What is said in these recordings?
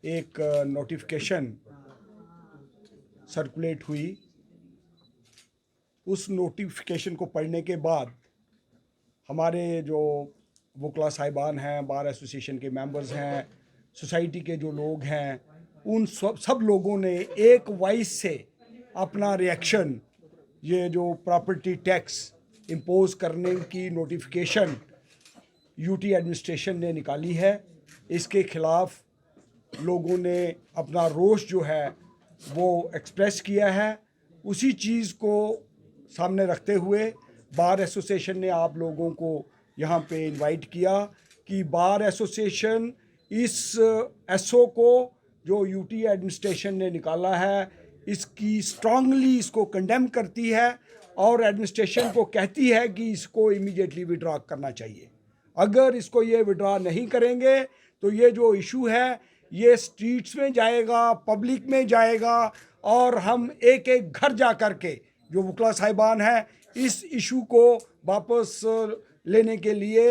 एक notification circulate हुई। उस नोटिफिकेशन को पढ़ने के बाद हमारे जो वकला साहिबान हैं, बार एसोसिएशन के मेंबर्स हैं, सोसाइटी के जो लोग हैं, उन सब लोगों ने एक वॉइस से अपना रिएक्शन, ये जो प्रॉपर्टी टैक्स इम्पोज करने की नोटिफिकेशन यूटी एडमिनिस्ट्रेशन ने निकाली है, इसके खिलाफ लोगों ने अपना रोष जो है वो एक्सप्रेस किया है। उसी चीज़ को सामने रखते हुए बार एसोसिएशन ने आप लोगों को यहाँ पे इनवाइट किया कि बार एसोसिएशन इस एसओ को जो यूटी एडमिनिस्ट्रेशन ने निकाला है इसकी स्ट्रांगली इसको कंडेम करती है और एडमिनिस्ट्रेशन को कहती है कि इसको इमीडिएटली विड्रॉ करना चाहिए। अगर इसको ये विड्रॉ नहीं करेंगे तो ये जो इशू है ये स्ट्रीट्स में जाएगा, पब्लिक में जाएगा और हम एक एक घर जा कर के जो वकला साहिबान हैं इस इशू को वापस लेने के लिए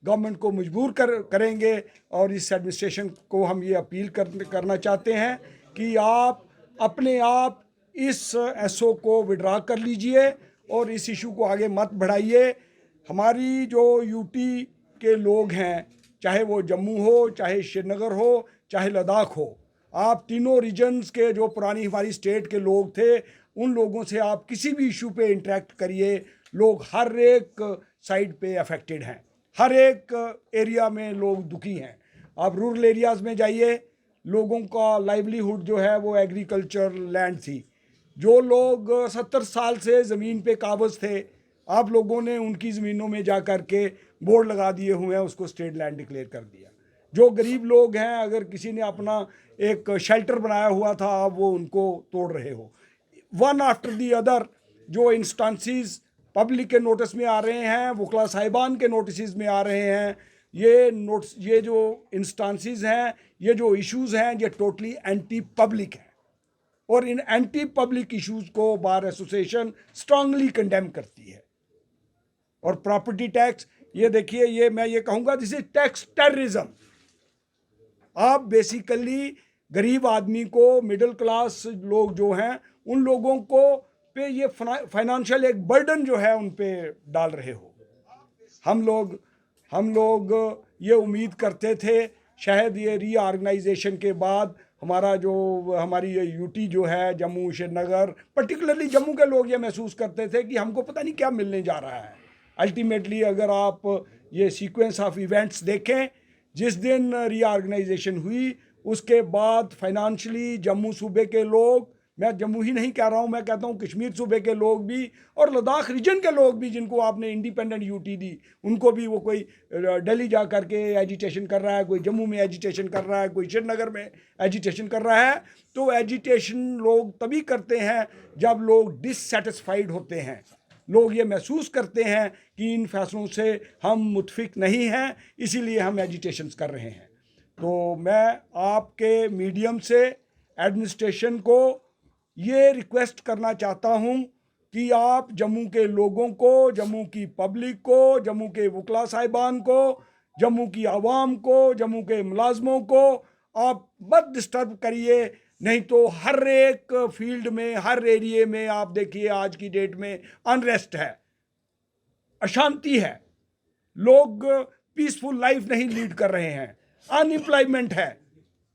गवर्नमेंट को मजबूर करेंगे। और इस एडमिनिस्ट्रेशन को हम ये अपील करना चाहते हैं कि आप अपने आप इस एसओ को विड्रॉ कर लीजिए और इस इशू को आगे मत बढ़ाइए। हमारी जो यूटी के लोग हैं, चाहे वो जम्मू हो, चाहे श्रीनगर हो, चाहे लद्दाख हो, आप तीनों रीजन्स के जो पुरानी हमारी स्टेट के लोग थे उन लोगों से आप किसी भी इशू पे इंटरेक्ट करिए। लोग हर एक साइड पे अफेक्टेड हैं, हर एक एरिया में लोग दुखी हैं। आप रूरल एरियाज़ में जाइए, लोगों का लाइवलीहुड जो है वो एग्रीकल्चर लैंड थी। जो लोग 70 साल से ज़मीन पे काबज़ थे, आप लोगों ने उनकी ज़मीनों में जा कर के बोर्ड लगा दिए हुए हैं, उसको स्टेट लैंड डिक्लेयर कर दिया। जो गरीब लोग हैं, अगर किसी ने अपना एक शेल्टर बनाया हुआ था, आप वो उनको तोड़ रहे हो। वन आफ्टर दी अदर जो इंस्टांसेस पब्लिक के नोटिस में आ रहे हैं, वकला साहिबान के नोटिस में आ रहे हैं, ये जो इंस्टांसेस हैं, ये जो इश्यूज़ हैं, ये टोटली एंटी पब्लिक हैं और इन एंटी पब्लिक इश्यूज़ को बार एसोसिएशन स्ट्रांगली कंडेम करती है। और प्रॉपर्टी टैक्स, ये देखिए, ये मैं ये कहूँगा दिस इज टैक्स टेररिज्म। आप बेसिकली गरीब आदमी को, मिडिल क्लास लोग जो हैं उन लोगों को पे ये फाइनेंशियल एक बर्डन जो है उन पे डाल रहे हो। हम लोग ये उम्मीद करते थे शायद ये रीऑर्गेनाइजेशन के बाद हमारी ये यूटी जो है, जम्मू श्रीनगर, पर्टिकुलरली जम्मू के लोग ये महसूस करते थे कि हमको पता नहीं क्या मिलने जा रहा है। अल्टीमेटली अगर आप ये सीक्वेंस ऑफ इवेंट्स देखें, जिस दिन रीऑर्गेनाइजेशन हुई उसके बाद फाइनेंशियली जम्मू सूबे के लोग, मैं जम्मू ही नहीं कह रहा हूँ, मैं कहता हूँ कश्मीर सूबे के लोग भी और लद्दाख रीजन के लोग भी, जिनको आपने इंडिपेंडेंट यूटी दी, उनको भी वो कोई दिल्ली जा कर के एजिटेशन कर रहा है, कोई जम्मू में एजिटेशन कर रहा है, कोई श्रीनगर में एजिटेशन कर रहा है। तो एजिटेशन लोग तभी करते हैं जब लोग डिससेटिस्फाइड होते हैं, लोग ये महसूस करते हैं कि इन फैसलों से हम मुतफिक नहीं हैं, इसीलिए हम एजिटेशंस कर रहे हैं। तो मैं आपके मीडियम से एडमिनिस्ट्रेशन को ये रिक्वेस्ट करना चाहता हूँ कि आप जम्मू के लोगों को, जम्मू की पब्लिक को, जम्मू के वकला साहिबान को, जम्मू की आवाम को, जम्मू के मुलाजमों को आप मत डिस्टर्ब करिए। नहीं तो हर एक फील्ड में, हर एरिए में आप देखिए आज की डेट में अनरेस्ट है, अशांति है, लोग पीसफुल लाइफ नहीं लीड कर रहे हैं, अनएम्प्लॉयमेंट है।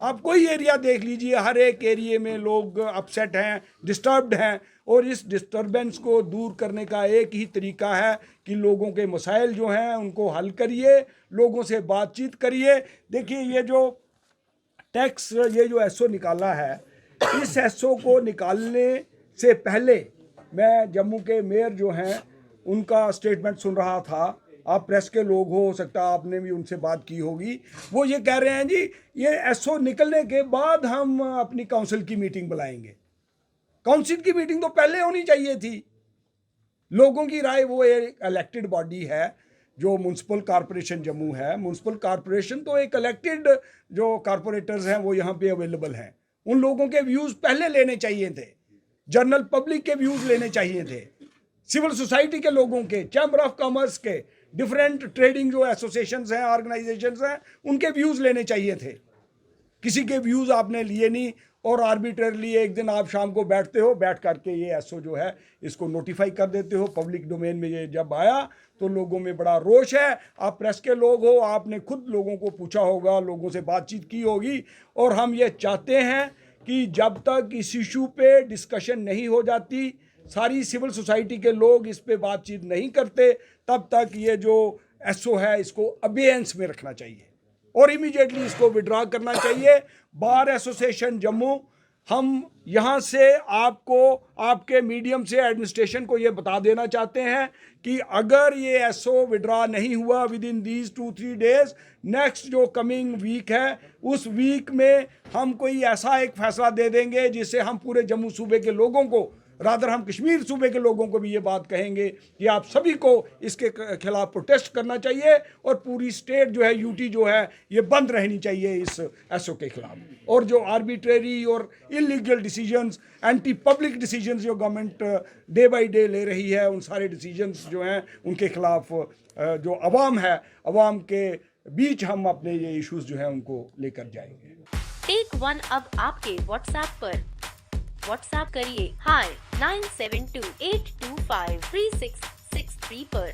आप कोई एरिया देख लीजिए, हर एक एरिए में लोग अपसेट हैं, डिस्टर्ब्ड हैं। और इस डिस्टर्बेंस को दूर करने का एक ही तरीका है कि लोगों के मसाइल जो हैं उनको हल करिए, लोगों से बातचीत करिए। देखिए ये जो टैक्स, ये जो एसओ निकाला है, इस एसओ को निकालने से पहले मैं जम्मू के मेयर जो हैं उनका स्टेटमेंट सुन रहा था। आप प्रेस के लोग हो सकता है आपने भी उनसे बात की होगी। वो ये कह रहे हैं जी ये एसओ निकलने के बाद हम अपनी काउंसिल की मीटिंग बुलाएंगे। काउंसिल की मीटिंग तो पहले होनी चाहिए थी। लोगों की राय, वो एक इलेक्टेड बॉडी है जो म्यूनसिपल कॉरपोरेशन जम्मू है। म्यूनसिपल कॉरपोरेशन तो एक इलेक्टेड जो कॉरपोरेटर्स हैं वो यहाँ पे अवेलेबल हैं, उन लोगों के व्यूज़ पहले लेने चाहिए थे, जनरल पब्लिक के व्यूज़ लेने चाहिए थे, सिविल सोसाइटी के लोगों के, चैम्बर ऑफ कॉमर्स के, डिफरेंट ट्रेडिंग जो एसोसिएशंस हैं, ऑर्गेनाइजेशंस हैं, उनके व्यूज़ लेने चाहिए थे किसी के व्यूज़ आपने लिए नहीं और आर्बिट्ररली एक दिन आप शाम को बैठते हो, बैठ करके ये एसओ जो है इसको नोटिफाई कर देते हो। पब्लिक डोमेन में ये जब आया तो लोगों में बड़ा रोष है। आप प्रेस के लोग हो, आपने खुद लोगों को पूछा होगा, लोगों से बातचीत की होगी, और हम ये चाहते हैं कि जब तक इस इशू पे डिस्कशन नहीं हो जाती, सारी सिविल सोसाइटी के लोग इस पे बातचीत नहीं करते, तब तक ये जो एसओ है इसको अबेयंस में रखना चाहिए और इमीडिएटली इसको विड्रॉ करना चाहिए। बार एसोसिएशन जम्मू, हम यहाँ से आपको, आपके मीडियम से एडमिनिस्ट्रेशन को ये बता देना चाहते हैं कि अगर ये एसओ विड्रॉ नहीं हुआ with in these 2-3 days, next जो कमिंग वीक है उस वीक में हम कोई ऐसा एक फैसला दे देंगे जिससे हम पूरे जम्मू सूबे के लोगों को, रादर हम कश्मीर सूबे के लोगों को भी ये बात कहेंगे कि आप सभी को इसके खिलाफ प्रोटेस्ट करना चाहिए और पूरी स्टेट जो है, यूटी जो है, ये बंद रहनी चाहिए इस एसओ के खिलाफ। और जो आर्बिट्रेरी और illegal decisions, anti public decisions जो गवर्नमेंट डे बाय डे ले रही है, उन सारे डिसीजंस जो हैं उनके खिलाफ जो अवाम है, अवाम के बीच हम अपने ये इश्यूज जो हैं उनको लेकर जाएंगे। टेक वन अब आपके व्हाट्सएप पर। व्हाट्सएप करिए हाय 9728253663 पर।